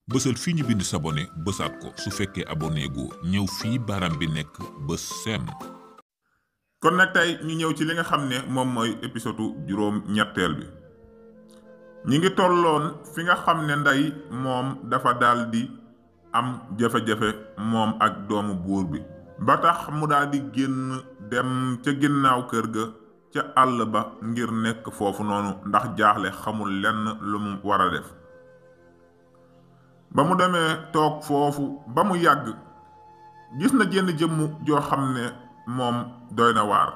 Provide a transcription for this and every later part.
bësal fii ñu bind s'abonné bësaat ko su fekkee abonné gu ñëw fii baaraam bi nekk bës sem. kon nag tey ñu ñëw ci li nga xam ne moom mooy épisode juróom ñetteel bi. ñi ngi tolloon fi nga xam ne ndey moom dafa daldi am jafe-jafe moom ak doomu buur bi ba tax mu daldi génn dem ca ginnaaw kër ga ca àll ba ngir nekk foofu noonu ndax jaaxle xamul lenn lu mu war a def. ba mu demee toog foofu ba mu yàgg gis na jenn jëmm joo xam ne moom doy na waar.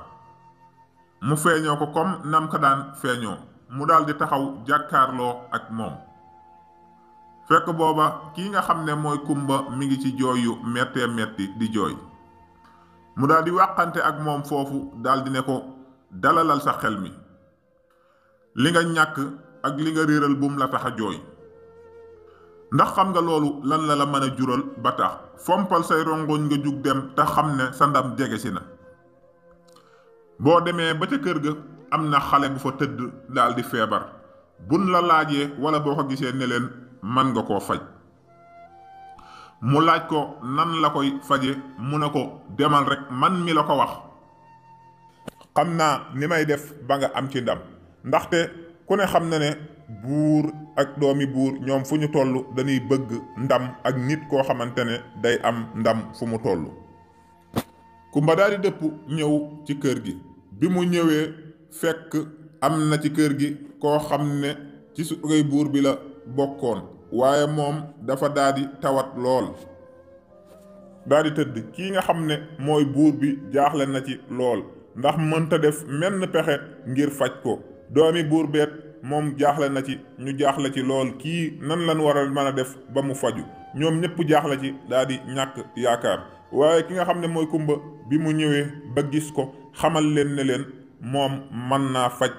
mu feeñoo ko comme nam ko daan feeñoo mu daldi taxaw jàkkaarloo ak moom. fekk booba kii nga xam ne mooy kumba mi ngi ci jooy yu mettee metti di jooy. mu daldi wàqante ak moom foofu daldi ne ko dalalal sa xel mi. li nga ñàkk ak li nga réeral bum la tax a jooy. ndax xam nga loolu lan la mën a jural ba tax fompal say rongoñ nga jug dem te xam ne sa ndam jege si na. boo demee ba ca kër ga am na xale bu fa tëdd daldi feebar buñ la laajee wala boo ko gisee ne leen man nga koo faj. mu laaj ko nan la koy faje mu ne ko demal rek man mi la ko wax xam naa ni may def ba nga am ci ndam. ndaxte ku ne xam na ne buur ak doomi buur ñoom fu ñu toll dañuy bëgg ndam ak nit koo xamante ne day am ndam fu mu toll. kumba daal di dëpp ñëw ci kër gi. bi mu ñëwee fekk am na ci kër gi koo xam ne ci surgay buur bi la bokkoon waaye moom dafa daal di tawat lool. daal di tëdd kii nga xam ne mooy buur bi jaaxle na ci lool ndax mënta def menn pexe ngir faj ko. doomi buur beet moom jaaxle na ci ñu jaaxle ci lool kii nan lan war a mën a def ba mu faju ñoom ñëpp jaaxle ci daal di ñàkk yaakaar. waaye ki nga xam ne mooy kumba bi mu ñëwee ba gis ko xamal leen ne leen moom mën naa faj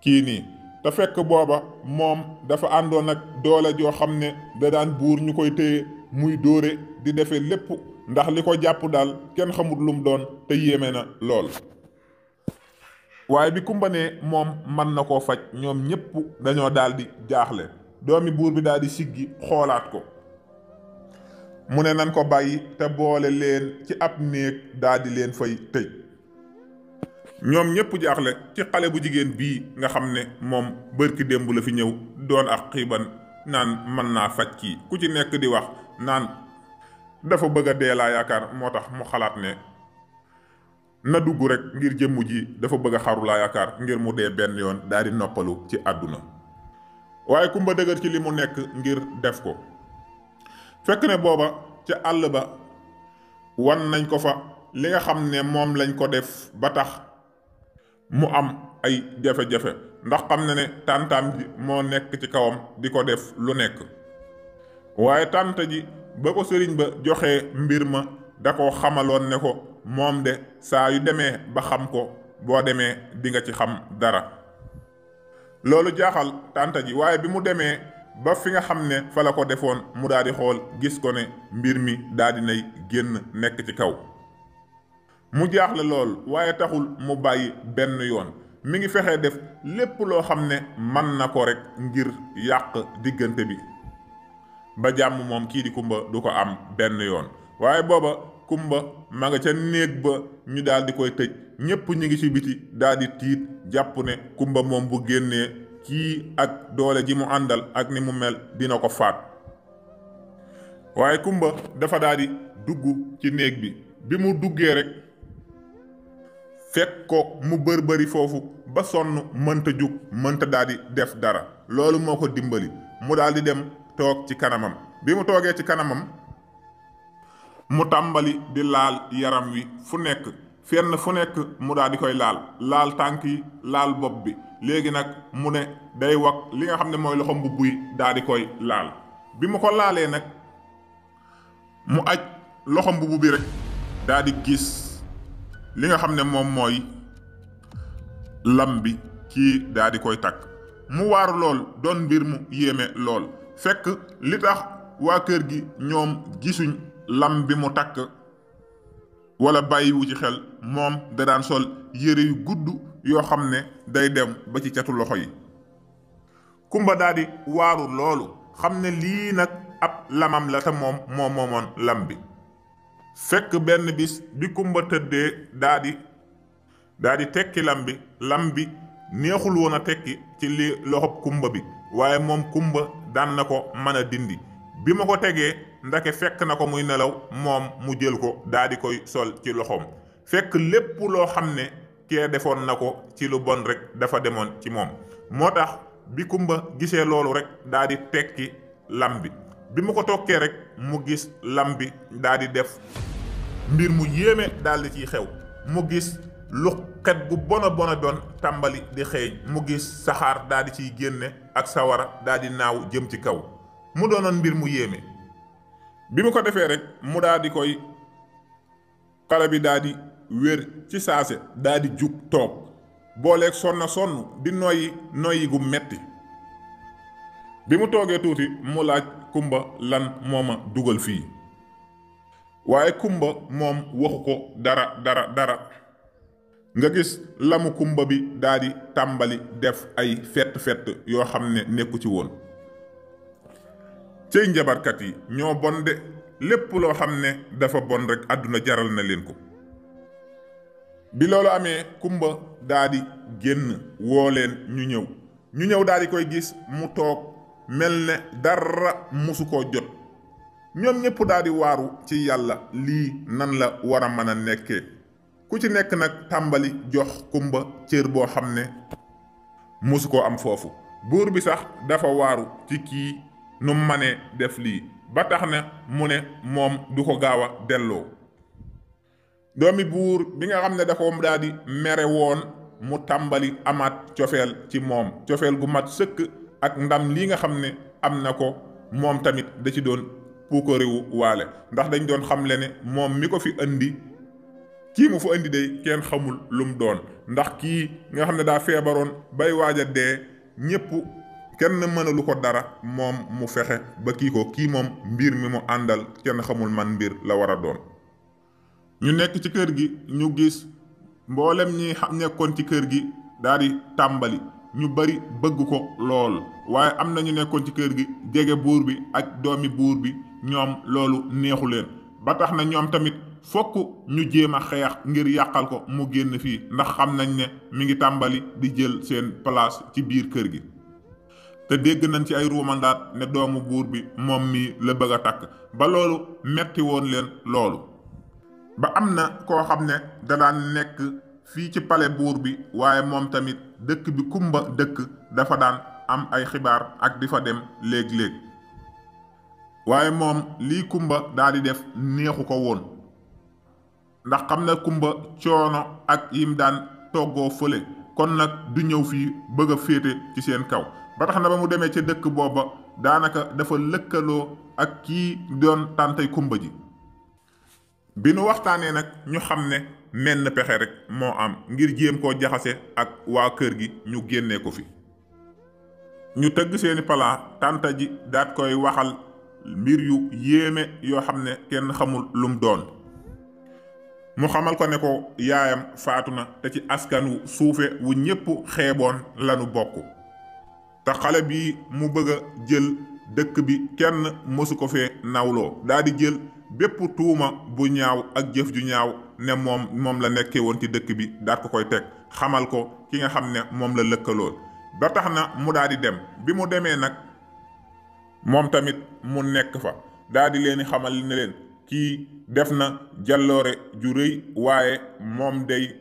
kii nii. te fekk booba moom dafa àndoon ak doole joo xam ne da daan buur ñu koy téye muy dóore di defee lépp ndax li ko jàpp daal kenn xamut lum doon te yéeme na lool. waaye bi kumba ne moom mën na koo faj ñoom ñépp dañoo daldi jaaxle. doomi buur bi daldi siggi xoolaat ko mu ne nan ko bàyyi te boole leen ci ab néeg daldi leen fay tëj. ñoom ñépp jaaxle ci xale bu jigéen bii nga xam ne moom bërki démb la fi ñëw doon ak xiiban naan mën naa faj kii ku ci nekk di wax naan dafa bëgg a dee laa yaakaar moo tax mu xalaat ne na dugg rek ngir jëmm ji dafa bëgg a xaru laa yaakaar ngir mu dee benn yoon daal di noppalu ci àdduna. waaye kumba dëgër ci li mu nekk ngir def ko. fekk ne booba ca àll ba wan nañ ko fa li nga xam ne moom lañ ko def ba tax mu am ay jafe-jafe ndax xam na ne tàntaam ji moo nekk ci kawam di ko def lu nekk. waaye tànta ji ba ko sëriñ ba joxee mbir ma da ko xamaloon ne ko moom de saa yu demee ba xam ko boo demee di nga ci xam dara. loolu jaaxal tànta ji waaye bi mu demee ba fi nga xam ne fa la ko defoon mu daal di xool gis ko ne mbir mi daal di nay génn nekk ci kaw. mu jaaxle lool waaye taxul mu bàyyi benn yoon mi ngi fexe def lépp loo xam ne mën na ko rek ngir yàq diggante bi ba jàmm moom kii di kumba du ko am benn yoon. waaye booba kumba ma nga ca néeg ba ñu daal di koy tëj ñépp ñu ngi ci biti daal di tiit jàpp ne kumba moom bu génnee kii ak doole ji mu àndal ak ni mu mel dina ko faat. waaye kumba dafa daal di dugg ci néeg bi mu duggee rek fekk ko mu bëri foofu ba sonn mënta jug mënta daal di def dara. loolu moo ko dimbali mu daal di dem toog ci kanamam. bi mu toogee ci kanamam mu tàmbali di laal yaram wi fu nekk fenn fu nekk mu daal di koy laal tànk yi laal bopp bi. léegi nag mu ne day wax li nga xam ne mooy loxo mbubb yi daal di koy laal. bi mu ko laalee nag mu aj loxo mbubb bi rek daal di gis li nga xam ne moom mooy lam bi kii daal di koy takk. mu waaru lool doon mbir mu yéeme lool fekk li tax waa kër gi ñoom gisuñ lam bi mu takk wala bàyyiwu ci xel moom da daan sol yére yu gudd yoo xam ne day dem ba ci catu loxo yi. kumba daal di waaru loolu xam ne lii nag ab lamam la te moom moo moomoon lam bi. fekk benn bis bi kumba tëddee daa di tekki lam bi neexul woon a tekki ci li loxob kumba bi, waaye moom kumba daan na ko mën a dindi. bi ma ko tegee ndake fekk na ko muy nelaw, moom mu jël ko daa di koy sol ci loxoom. fekk lépp loo xam ne kee defoon na ko ci lu bon rek dafa demoon ci moom. moo tax bi kumba gisee loolu rek daa di tekki lam bi mu ko tokkee rek mu gis lam bi daa di def mbir mu yéeme daal di ciy xew. mu gis lu xet gu bona doon tàmbali di xeeñ, mu gis saxaar daal di ciy génne ak sawara daal di naaw jëm ci kaw. mu doonoon mbir mu yéeme. bi mu ko defee rek mu daal di koy xale bi daal di wér ci saase daal di jug toog, booleeg sonn di noyyi gu metti. bi mu toogee tuuti mu laaj kumba lan mooma dugal fii, waaye kumba moom waxu ko dara. nga gis lamu kumba bi daal di tàmbali def ay fett yoo xam ne nekku ci woon. cey njabarkat yi ñoo bon de, lépp loo xam ne dafa bon rek àdduna jaral na leen ko. bi loolu amee kumba daa di génn woo leen ñu ñëw daal di koy gis mu toog mel ne dara musu koo jot. ñoom ñëpp daal di waaru ci yàlla, lii nan la war a mën a nekkee. ku ci nekk nag tàmbali jox kumba cër boo xam ne musu koo am foofu. buur bi sax dafa waaru ci kii nu manee def lii, ba tax na mu ne moom du ko gaaw a delloo. doomi buur bi nga xam ne dafa daal di mere woon, mu tàmbali amaat cofeel ci moom, cofeel gu mat sëkk ak ndam lii nga xam ne am na ko. moom tamit da ci doon puukariwu waale, ndax dañ doon xamle ne moom mi ko fi andi, kii mu fa andi day kenn xamul lum doon. ndax kii nga xam ne daa feebaroon bay waaj a dee, ñépp kenn mënalu ko dara, moom mu fexe ba kii moom mbir mi mu àndal kenn xamul man mbir la war a doon. ñu nekk ci kër gi ñu gis mboolem ñi nekkoon ci kër gi daal di tàmbali, ñu bari bëgg ko lool, waaye am na ñu nekkoon ci kër gi jege buur bi ak doomi buur bi, ñoom loolu neexu leen. ba tax na ñoom tamit fokk ñu jéem a xeex ngir yàqal ko mu génn fii, ndax xam nañ ne mi ngi tàmbali di jël seen place ci biir kër gi. te dégg nañ ci ay ruumandaat ne doomu buur bi moom mii la bëgg a takk, ba loolu metti woon leen loolu. ba am na koo xam ne da daan nekk fii ci pale buur bi, waaye moom tamit dëkk bi kumba dëkk dafa daan am ay xibaar ak di fa dem léeg-léeg. waaye moom lii kumba daal di def neexu ko woon, ndax xam na kumba coono ak yim daan toggoo fële, kon nag du ñëw fii bëgg a féete ci seen kaw. ba tax na ba mu demee ca dëkk booba daanaka dafa lëkkaloo ak kii doon tàntay kumba ji. bi nu waxtaanee nag ñu xam ne menn pexe rek moo am ngir jéem koo jaxase ak waa kër gi ñu génnee ko fi. ñu tëgg seeni palaa, tànta ji daat koy waxal mbir yu yéeme yoo xam ne kenn xamul lum doon. mu xamal ko ne ko yaayam faatu na, te ci askan wu suufe wu ñépp xeeboon lanu bokk. te xale bi mu bëgg a jël dëkk bi kenn mësu ko fee nawloo, daa di jël bépp tuuma bu ñaaw ak jëf ju ñaaw ne moom la nekkee woon ci dëkk bi, daat ko koy teg xamal ko ki nga xam ne moom la lëkkalool. ba tax na mu daa di dem. bi mu demee nag moom tamit mu nekk fa, daa di leen xamal ne leen kii def na jalloore ju rëy, waaye moom day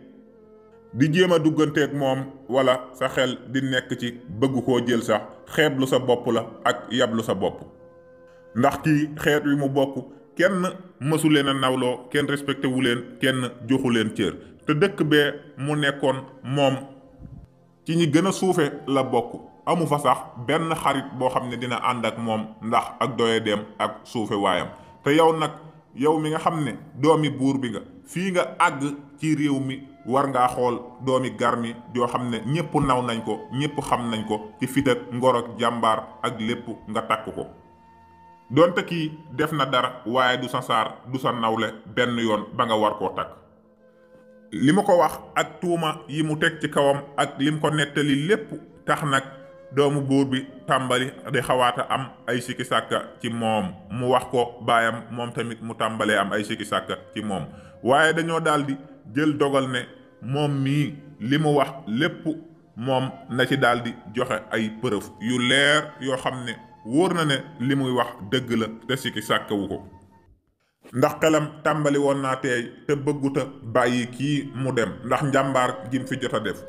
di jéem a dugganteeg moom wala sa xel di nekk ci bëgg koo jël sax xeeblu sa bopp la ak yablu sa bopp. ndax kii xeet wi mu bokk kenn mësu leen a nawloo, kenn respecté wu leen, kenn joxu leen cër. te dëkk bee mu nekkoon moom ci ñi gën a suufe la bokk, amu fa sax benn xarit boo xam ne dina ànd ak moom ndax ak doye dem ak suufe waayam. te yow nag yow mi nga xam ne doomi buur bi nga, fii nga àgg ci réew mi, war ngaa xool doomi garmi joo xam ne ñépp naw nañ ko, ñépp xam nañ ko ci fit ak ngor ak jàmbaar ak lépp, nga takk ko. donte kii def na dara, waaye du sa saar, du sa nawle benn yoon ba nga war koo takk. li ma ko wax ak tuuma yi mu teg ci kawam ak lim ko nettali lépp tax nag doomu buur bi tàmbali di xawaata am ay sikki sàkka ci moom mu wax ko baayam moom tamit mu tàmbalee am ay sikki sàkka ci moom waaye dañoo daldi jël dogal ne moom mii li mu wax lépp moom na ci daldi joxe ay preuve yu leer yoo xam ne wóor na ne li muy wax dëgg la te sikki sàkkawu ko ndax xelam tàmbali woon naa teey te bëgguta bàyyi kii mu dem ndax njàmbaar gim fi jot a def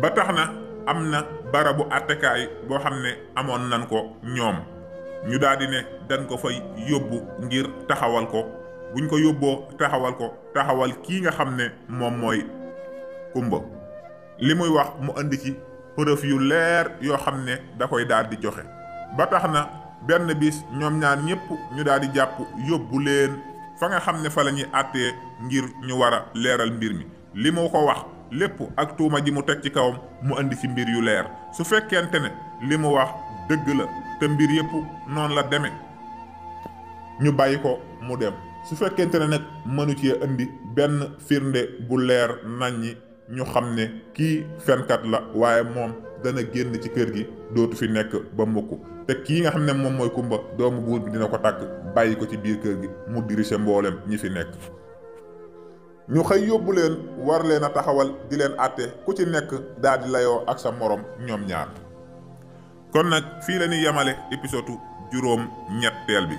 ba tax na am na barabu àttekaay boo xam ne amoon nan ko ñoom ñu daldi ne dañ ko fay yóbbu ngir taxawal ko buñ ko yóbboo taxawal kii nga xam ne moom mooy Kumba li muy wax mu indi ci preuve yu leer yoo xam ne da koy daldi joxe ba tax na benn bis ñoom ñaar ñépp ñu daldi jàpp yóbbu leen fa nga xam ne fa la ñuy àttee ngir ñu war a leeral mbir mi li mu ko wax lépp ak tuuma ji mu teg ci kawam mu indi ci mbir yu leer su fekkente ne li mu wax dëgg la te mbir yépp noonu la demee ñu bàyyi ko mu dem su fekkente ne nag mënu ci indi benn firnde bu leer naññi ñu xam ne kii fenkat la waaye moom dana génn ci kër gi dootu fi nekk ba mukk te kii nga xam ne moom mooy Kumba doomu buur bi dina ko tàkk bàyyi ko ci biir kër gi mu dirige mboolem ñi fi nekk ñu xëy yóbbu leen war leen a taxawal di leen àtte ku ci nekk daal di layoo ak sa morom ñoom ñaar kon nag fii la ñuy yemale épisode juróom ñetteel bi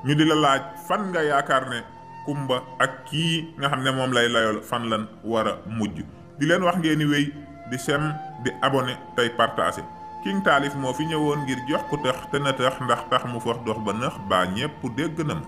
ñu di la laaj fan nga yaakaar ne Kumba ak kii nga xam ne moom lay layool fan lan war a mujj di leen wax ngeen ni wéy di sem di abonné tey partagé King Taalif moo fi ñëwoon ngir jox ku tax te na tax ndax tax mu fax dox ba nëx baa ñépp dégg na ma